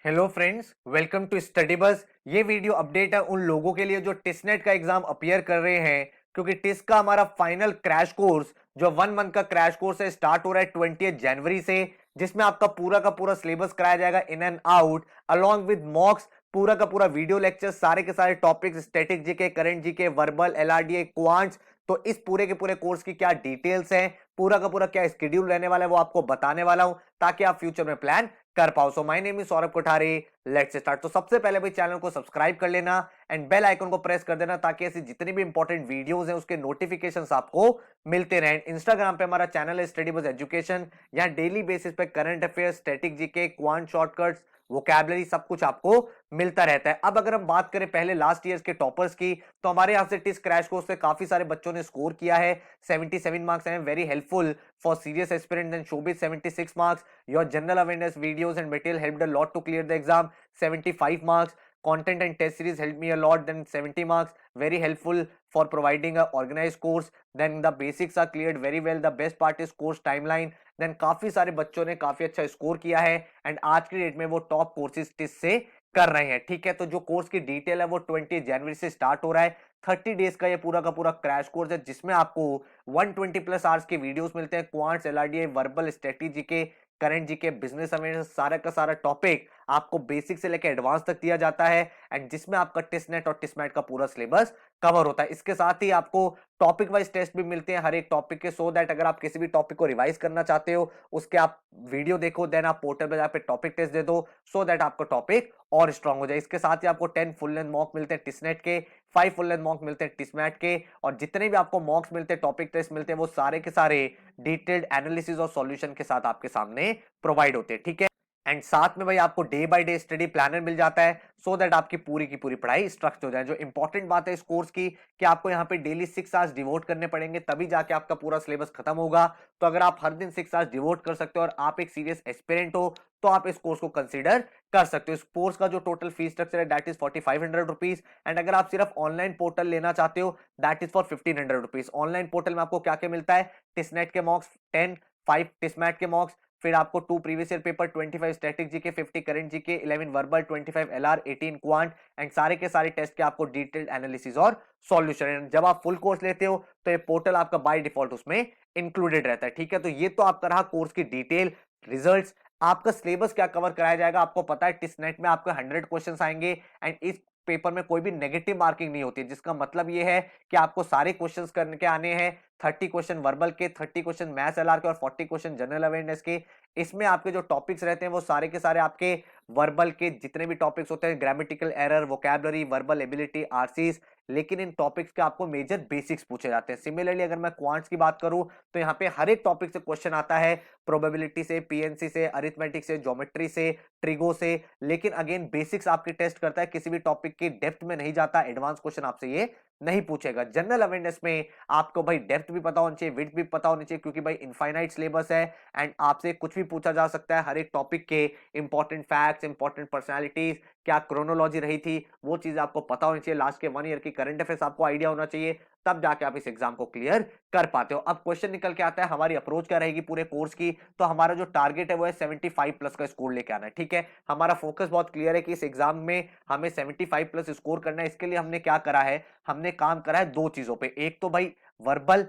Hello friends, welcome to study bus. ये video update है उन लोगों के लिए जो टिसनेट का एग्जाम अपीयर कर रहे हैं, क्योंकि टिस का हमारा फाइनल क्रैश कोर्स जो 1 मंथ का क्रैश कोर्स है स्टार्ट हो रहा है 20 जनवरी से, जिसमें आपका पूरा का पूरा सिलेबस कराया जाएगा in and out along with mocks. पूरा का पूरा वीडियो लेक्चर, सारे के सारे topics, static GK, current GK, verbal, LRDA, quants. तो इस पूरे के पूरे कोर्स की क्या डिटेल्स हैं, पूरा का पूरा क्या स्केड्यूल रहने वाला है, वो आपको बताने वाला हूं ताकि आप फ्यूचर में प्लान कर पाओ। So my name is Saurabh Kothari. Let's start. तो सबसे पहले भाई चैनल को सब्सक्राइब कर लेना एंड बेल आइकन को प्रेस कर देना ताकि ऐसी जितनी भी इंपॉर्टेंट वीडियोस हैं उसके नोटिफिकेशंस आपको मिलते रहें। इंस्टाग्राम पे हमारा चैनल है स्टडी बस एजुकेशन, यहाँ डेली बेसिस पे current affairs, static GK, quant shortcuts, vocabulary सब कुछ आपको मिलता रहता है। अब अगर हम बात करें पहले लास्ट ईयर के टॉपर्स की, तो हमारे यहाँ से टिस क्रैश कोर्स से काफी सारे बच्चों ने स्कोर किया है। 77 मार्क्स हैं, very helpful for serious aspirants. And Shobit 76 marks. Your general awareness videos and material helped a lot to clear the exam, 75 marks. Content and test series helped me a lot, then 70 marks, very helpful for providing a organized course. Then the basics are cleared very well. The best part is course timeline. Then काफी सारे बच्चों ने काफी अच्छा score किया है and आज की डेट में वो टॉप कोर्सेज टिस से कर रहे हैं। ठीक है, तो जो कोर्स की डिटेल है वो 20 जनवरी से स्टार्ट हो रहा है। 30 डेज का ये पूरा का पूरा क्रैश कोर्स है जिसमें आपको 120+ आवर्स के वीडियोस मिलते हैं। क्वांट्स, एलआरडीए, वर्बल, स्ट्रेटेजी के, करंट जीके, बिजनेस अवेयरनेस, सारा का सारा टॉपिक आपको बेसिक से लेकर एडवांस तक दिया जाता है एंड जिसमें आपका टिसनेट और टिसमैट का पूरा सिलेबस कवर होता है। इसके साथ ही आपको टॉपिक वाइज टेस्ट भी मिलते हैं हर एक टॉपिक के, सो दैट अगर आप किसी भी टॉपिक को रिवाइज करना चाहते हो उसके आप वीडियो देखो, देन आप पोर्टल पे जाकर टॉपिक टेस्ट दे दो, सो दैट आपका टॉपिक और स्ट्रांग हो जाए। इसके साथ ही आपको 10 फुल लेंथ मॉक मिलते हैं टिसनेट के, 5 फुल लेंथ मॉक मिलते हैं टिसमैट के, और जितने भी आपको मॉक्स मिलते हैं, टॉपिक टेस्ट मिलते हैं, वो सारे के सारे डिटेल्ड एनालिसिस और सॉल्यूशन के साथ आपके सामने प्रोवाइड होते हैं। ठीक है, एंड साथ में भाई आपको day by day study planner मिल जाता है, सो दैट आपकी पूरी की पूरी पढ़ाई स्ट्रक्चर हो जाए। जो इंपॉर्टेंट बात है इस कोर्स की कि आपको यहाँ पे डेली 6 आवर्स डिवोट करने पड़ेंगे, तभी जाके आपका पूरा सिलेबस खत्म होगा। तो अगर आप हर दिन 6 आवर्स डिवोट कर सकते हो और आप एक सीरियस एस्पिरेंट हो तो आप इस कोर्स को कंसीडर कर सकते हो। इस कोर्स का जो टोटल फीस स्ट्रक्चर है दैट इज 4500 रुपीज, एंड अगर आप सिर्फ ऑनलाइन पोर्टल लेना चाहते हो that is for 1500 rupees. Online portal में आपको क्या क्या मिलता है, टिसनेट के मॉक्स 10, 5 टिसमैट के मॉक्स, फिर आपको 2 previous year paper, 25 static GK, 50 current GK, 11 verbal, 25 LR, 18 quant, and सारे के सारे टेस्ट के आपको डिटेल्ड एनालिसिस और सॉल्यूशन। जब आप फुल कोर्स लेते हो तो ये पोर्टल आपका बाय डिफॉल्ट उसमें इंक्लूडेड रहता है। ठीक है, तो ये तो आपका रहा कोर्स की डिटेल, रिजल्ट्स। आपका सिलेबस क्या कवर कराया जाएगा, आपको पता है टिसनेट में आपको 100 क्वेश्चंस आएंगे एंड इस पेपर में कोई भी नेगेटिव मार्किंग नहीं होती, जिसका मतलब ये है कि आपको सारे क्वेश्चंस करने के आने हैं। 30 क्वेश्चन वर्बल के, 30 क्वेश्चन मैथ्स एलआर के और 40 क्वेश्चन जनरल अवेयरनेस के। इसमें आपके जो टॉपिक्स रहते हैं वो सारे के सारे आपके वर्बल के जितने भी टॉपिक्स होते हैं, grammatical error, vocabulary, verbal ability, RCs, लेकिन इन टॉपिक्स के आपको मेजर बेसिक्स पूछे जाते हैं। सिमिलरली अगर मैं क्वांट्स की बात करूं तो यहाँ पे हर एक टॉपिक से क्वेश्चन आता है, प्रोबेबिलिटी से, पीएनसी से, अरिथमेटिक से, ज्योमेट्री से, ट्रिगो से, लेकिन अगेन बेसिक्स आपके टेस्ट करता है, किसी भी टॉपिक की डेप्थ में नहीं जाता, एडवांस क्वेश्चन आपसे ये नहीं पूछेगा। जनरल अवेयरनेस में आपको भाई डेप्थ भी पता होनी चाहिए, विड्थ भी पता होनी चाहिए, क्योंकि भाई इनफाइनाइट सिलेबस है एंड आपसे कुछ भी पूछा जा सकता है। हर एक टॉपिक के इंपॉर्टेंट फैक्ट्स, इंपॉर्टेंट पर्सनालिटीज, क्या क्रोनोलॉजी रही थी, वो चीज आपको पता होनी चाहिए। लास्ट के 1 ईयर की करंट अफेयर्स आपको आइडिया होना चाहिए, तब जाके आप इस एग्जाम को क्लियर कर पाते हो। अब क्वेश्चन निकल के आता है हमारी अप्रोच क्या रहेगी पूरे कोर्स की। तो हमारा जो टारगेट है वो है 75+ का स्कोर लेके आना है। ठीक है, हमारा फोकस बहुत क्लियर है कि इस एग्जाम में हमें 75+ स्कोर करना है। इसके लिए हमने क्या करा है, हमने काम करा है दो चीजों पे। एक तो भाई वर्बल,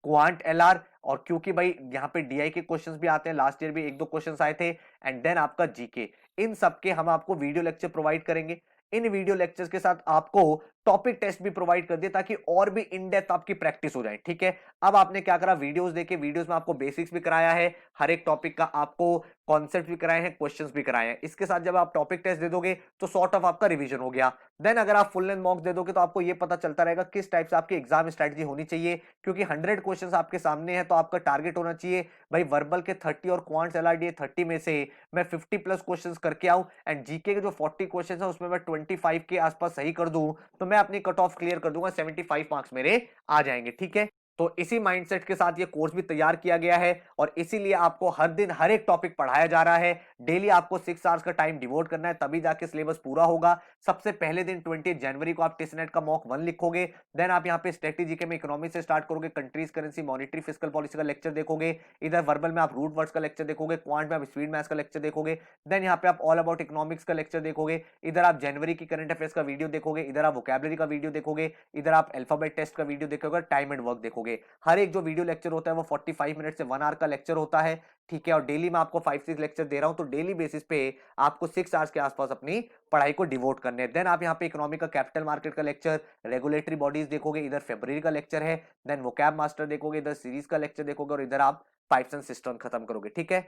क्वांट एलआर, और क्योंकि भाई यहाँ पे डीआई के क्वेश्चंस भी आते हैं, लास्ट ईयर भी 1-2 क्वेश्चंस आए थे, एंड देन आपका जीके। इन सबके हम आपको वीडियो लेक्चर प्रोवाइड करेंगे। इन वीडियो लेक्चर्स के साथ आपको टॉपिक टेस्ट भी प्रोवाइड कर दिया ताकि और भी इन डेप्थ आपकी प्रैक्टिस हो जाए। ठीक है, अब आपने क्या करा, वीडियोस देखे, वीडियोस में आपको बेसिक्स भी कराया है, हर एक टॉपिक का आपको कॉन्सेप्ट भी कराए हैं, क्वेश्चंस भी कराए हैं। इसके साथ जब आप टॉपिक टेस्ट दे दोगे तो सॉर्ट ऑफ आपका रिवीजन हो गया। देन अगर आप फुल लेंथ मॉक्स दे दोगे तो आपको ये पता चलता रहेगा किस टाइप से आपकी एग्जाम स्ट्रेटजी होनी चाहिए, क्योंकि 100 क्वेश्चन आपके सामने है तो आपका टारगेट होना चाहिए भाई वर्बल के 30 और क्वांट्स एलआरडीए 30 में से मैं 50+ क्वेश्चंस करके आऊं, एंड जीके के जो 40 क्वेश्चंस है उसमें मैं 25 के आसपास सही कर दूं तो मैं अपनी कट ऑफ क्लियर कर दूंगा, 75 मार्क्स मेरे आ जाएंगे। ठीक है, तो इसी माइंडसेट के साथ ये कोर्स भी तैयार किया गया है और इसीलिए आपको हर दिन हर एक टॉपिक पढ़ाया जा रहा है। डेली आपको 6 आवर्स का टाइम डिवोट करना है, तभी जाके सिलेबस पूरा होगा। सबसे पहले दिन 20 जनवरी को आप टिसनेट का मॉक 1 लिखोगे, देन आप यहाँ पे स्ट्रेटेजी के में इकोनॉमी से स्टार्ट करोगे, countries, currency, monetary, fiscal policy का लेक्चर देखोगे, इधर वर्बल में आप रूट वर्ड्स का लेक्चर देखोगे, क्वांट में आप स्पीड मैथ्स का लेक्चर देखोगे, देन यहाँ पे आप ऑल अबाउट इकोनॉमिक्स का लेक्चर देखोगे, इधर आप जनवरी की करंट अफेयर्स का वीडियो देखोगे, इधर आप वोकैबुलरी का वीडियो देखोगे, इधर आप अल्फाबेट टेस्ट का वीडियो देखोगे, टाइम एंड वर्क देखोगे। हर एक जो वीडियो लेक्चर होता है वो 45 मिनट से 1 आवर का लेक्चर होता है, ठीक है। और डेली मैं आपको 5-6 लेक्चर दे रहा हूं, तो डेली बेसिस पे आपको 6 आवर्स के आसपास अपनी पढ़ाई को डिवोट करने हैं। देन आप यहाँ पे इकोनॉमी का, कैपिटल मार्केट का लेक्चर, रेगुलेटरी बॉडीज देखोगे, इधर फेब्रुअरी का लेक्चर है, देन वोकैब मास्टर देखोगे, इधर सीरीज का लेक्चर देखोगे और इधर आप पाइप्स एंड सिस्टम खत्म करोगे, ठीक है।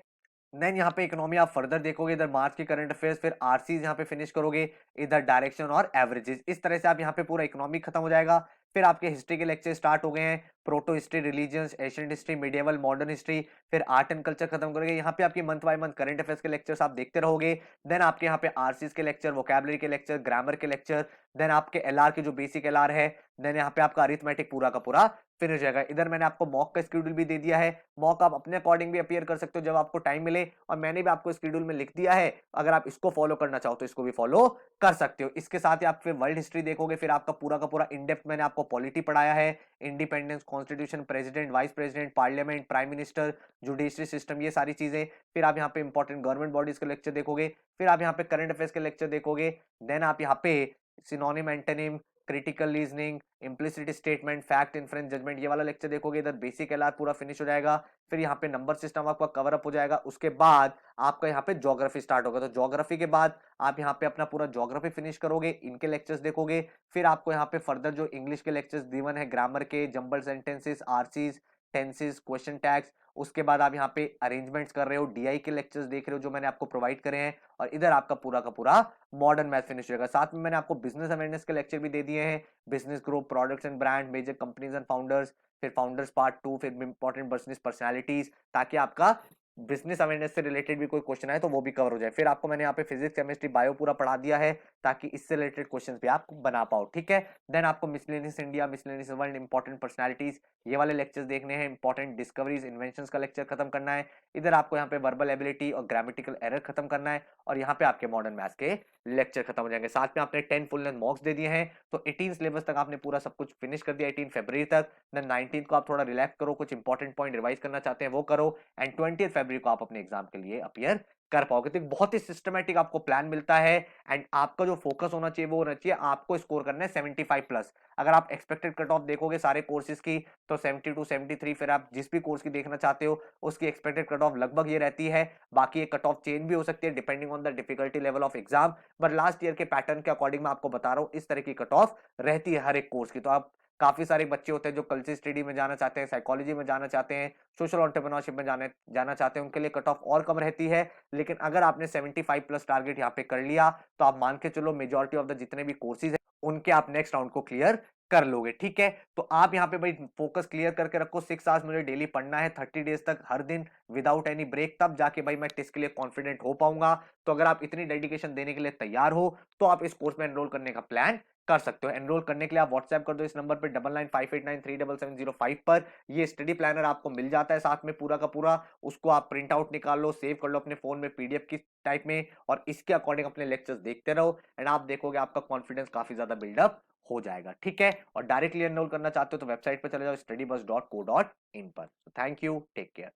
देन यहाँ पे इकोनॉमी आप फर्दर देखोगे, इधर मार्च की करंट अफेयर्स, फिर आरसीज यहाँ पे फिनिश करोगे, इधर डायरेक्शन और एवरेजेस। इस तरह से आप यहाँ पे पूरा इकोनॉमी खत्म हो जाएगा। फिर आपके हिस्ट्री के लेक्चर स्टार्ट हो गए हैं, proto history, religions, Asian history, medieval, modern history, फिर आर्ट एंड कल्चर खत्म करोगे। यहाँ पे आपके month by month current affairs के लेक्चर्स आप देखते रहोगे। देन आपके यहाँ पे आरसीज के लेक्चर, वोकैबुलरी के लेक्चर, ग्रामर के लेक्चर, देन आपके एलआर के जो बेसिक एलआर है, देन यहाँ पे आपका अरिथमेटिक पूरा का पूरा फिनिश हो जाएगा। इधर मैंने आपको मॉक का शेड्यूल भी दे दिया है, मॉक आप अपने अकॉर्डिंग भी अपीयर कर सकते हो जब आपको टाइम मिले, और मैंने भी आपको शेड्यूल में लिख दिया है। अगर आप इसको फॉलो करना चाहो तो इसको भी फॉलो कर सकते हो। इसके साथ ही आप फिर वर्ल्ड हिस्ट्री देखोगे, फिर आपका पूरा का पूरा इन डेप्थ मैंने आपको पॉलिटी पढ़ाया है, independence, constitution, president, vice president, parliament, prime minister, judiciary system, ये सारी चीजें। फिर आप यहाँ पे इंपॉर्टेंट गवर्नमेंट बॉडीज के लेक्चर देखोगे, फिर आप यहाँ पे करंट अफेयर्स के लेक्चर देखोगे, देन आप यहाँ पे synonym, antonym, critical reasoning, implicit statement, fact, inference, judgement, ये वाला लेक्चर देखोगे। इधर बेसिक एलआर पूरा फिनिश हो जाएगा, फिर यहाँ पे नंबर सिस्टम आपका कवर अप हो जाएगा। उसके बाद आपका यहाँ पे ज्योग्राफी स्टार्ट होगा, तो ज्योग्राफी के बाद आप यहाँ पे अपना पूरा ज्योग्राफी फिनिश करोगे, इनके लेक्चर्स देखोगे। फिर आपको यहाँ पे फर्दर जो इंग्लिश के लेक्चर्स गिवन है, ग्रामर के, jumble sentences, RCs, tenses, question tags, उसके बाद आप यहाँ पे अरेंजमेंट्स कर रहे हो, डीआई के लेक्चर्स देख रहे हो जो मैंने आपको प्रोवाइड करे हैं, और इधर आपका पूरा का पूरा मॉडर्न मैथ फिनिश होगा। साथ में मैंने आपको बिजनेस अवेयरनेस के लेक्चर भी दे दिए हैं, business group, products and brand, major companies and founders, फिर फाउंडर्स पार्ट 2, फिर इंपॉर्टेंट बिजनेस पर्सनालिटीज, ताकि आपका बिजनेस अवेयरनेस से रिलेटेड भी कोई क्वेश्चन आए तो वो भी कवर हो जाए। फिर आपको मैंने यहाँ पे फिजिक्स, केमिस्ट्री, बायो पूरा पढ़ा दिया है, ताकि इससे रिलेटेड क्वेश्चंस भी आप बना पाओ, ठीक है। देन आपको miscellaneous India, miscellaneous world, important personalities, ये वाले लेक्चर्स देखने हैं, इंपॉर्टेंट डिस्कवरीज, इन्वेंशंस का लेक्चर खत्म करना है। इधर आपको यहाँ पे वर्बल एबिलिटी और ग्रामेटिकल एरर खत्म करना है, और यहाँ पे आपके मॉडर्न मैथ्स के लेक्चर खत्म हो जाएंगे। साथ में आपने 10 फुल लेंथ मॉक्स दे दिए हैं, तो 18 सिलेबस तक आपने पूरा सब कुछ फिनिश कर दिया 18 फरवरी तक। देन 19 को आप थोड़ा रिलैक्स करो, कुछ इंपॉर्टेंट पॉइंट रिवाइज करना चाहते हैं वो करो, एंड 20 फरवरी को आप अपने एग्जाम के लिए अपीयर कर पाओगे। तो बहुत ही सिस्टमैटिक आपको प्लान मिलता है, एंड आपका जो फोकस होना चाहिए वो होना चाहिए आपको स्कोर करना है 75 प्लस। अगर आप एक्सपेक्टेड कट ऑफ देखोगे सारे कोर्सेज की, तो 72, 73, फिर आप जिस भी कोर्स की देखना चाहते हो उसकी एक्सपेक्टेड कट ऑफ लगभग ये रहती है। बाकी ये कट ऑफ चेंज भी हो सकती है depending on the difficulty level of exam, but last year के पैटर्न के अकॉर्डिंग मैं आपको बता रहा हूँ इस तरह की कट ऑफ रहती है हर एक कोर्स की। तो आप, काफी सारे बच्चे होते हैं जो कल्चर स्टडी में जाना चाहते हैं, साइकोलॉजी में जाना चाहते हैं, सोशल एंटरप्रेन्योरशिप में जाना चाहते हैं, उनके लिए कट ऑफ और कम रहती है। लेकिन अगर आपने 75 प्लस टारगेट यहाँ पे कर लिया, तो आप मान के चलो मेजॉरिटी ऑफ द जितने भी कोर्सेज है उनके आप नेक्स्ट राउंड को क्लियर कर लोगे, ठीक है। तो आप यहाँ पे भाई फोकस क्लियर करके रखो, 6 आवर्स मुझे डेली पढ़ना है 30 डेज तक, हर दिन विदाउट एनी ब्रेक, तब जाके भाई मैं टेस्ट के लिए कॉन्फिडेंट हो पाऊंगा। तो अगर आप इतनी डेडिकेशन देने के लिए तैयार हो, तो आप इस कोर्स में एनरोल करने का प्लान कर सकते हो। एनरोल करने के लिए आप व्हाट्सएप कर दो इस नंबर पे 9958937705 पर। ये स्टडी प्लानर आपको मिल जाता है साथ में पूरा का पूरा, उसको आप प्रिंट आउट निकाल लो, सेव कर लो अपने फोन में पीडीएफ की टाइप में, और इसके अकॉर्डिंग अपने लेक्चर्स देखते रहो, एंड आप देखोगे आपका कॉन्फिडेंस काफी ज्यादा बिल्डअप हो जाएगा, ठीक है। और डायरेक्टली एनरोल करना चाहते हो तो वेबसाइट पर चले जाओ, studybus.co.in पर। Thank you, take care.